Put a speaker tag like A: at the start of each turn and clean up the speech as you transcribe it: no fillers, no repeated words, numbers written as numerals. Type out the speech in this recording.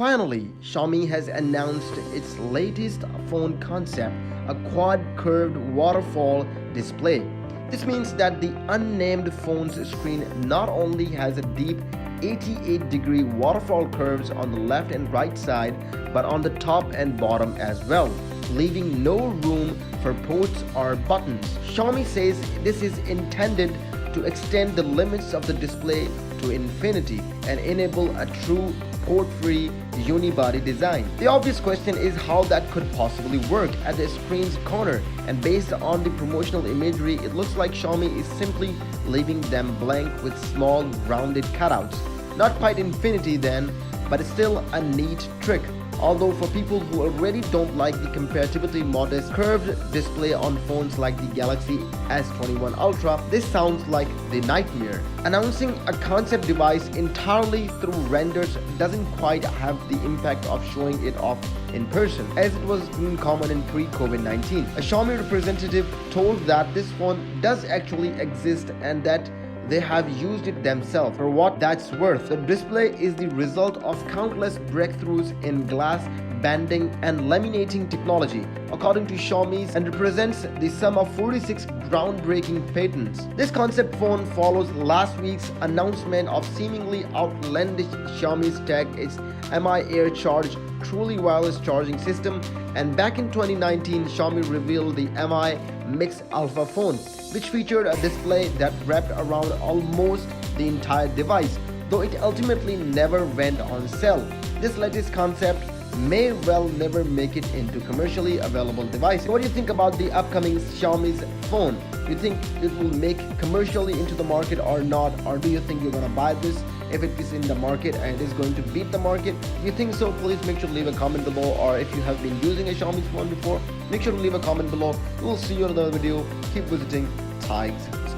A: Finally, Xiaomi has announced its latest phone concept, a quad curved waterfall display. This means that the unnamed phone's screen not only has a deep 88-degree waterfall curves on the left and right side, but on the top and bottom as well, leaving no room for ports or buttons. Xiaomi says this is intended to extend the limits of the display to infinity and enable a true port-free unibody design. The obvious question is how that could possibly work at the screen's corner, and based on the promotional imagery, it looks like Xiaomi is simply leaving them blank with small rounded cutouts. Not quite infinity then, but still a neat trick. Although for people who already don't like the comparatively modest curved display on phones like the Galaxy S21 Ultra, this sounds like the nightmare. Announcing a concept device entirely through renders doesn't quite have the impact of showing it off in person, as it was common in pre-COVID-19. A Xiaomi representative told that this phone does actually exist and that they have used it themselves. For what that's worth, the display is the result of countless breakthroughs in glass banding and laminating technology, according to Xiaomi, and represents the sum of 46 groundbreaking patents. This concept phone follows last week's announcement of seemingly outlandish Xiaomi's Tag its Mi Air Charge truly wireless charging system, and back in 2019 Xiaomi revealed the Mi Mix Alpha phone, which featured a display that wrapped around almost the entire device, though it ultimately never went on sale. This latest concept may well never make it into commercially available devices. What do you think about the upcoming Xiaomi's phone? Do you think it will make commercially into the market or not? Or do you think you're gonna buy this if it is in the market and it is going to beat the market? If you think so, please make sure to leave a comment below. Or if you have been using a Xiaomi phone before, make sure to leave a comment below. We'll see you in another video. Keep visiting Tigers.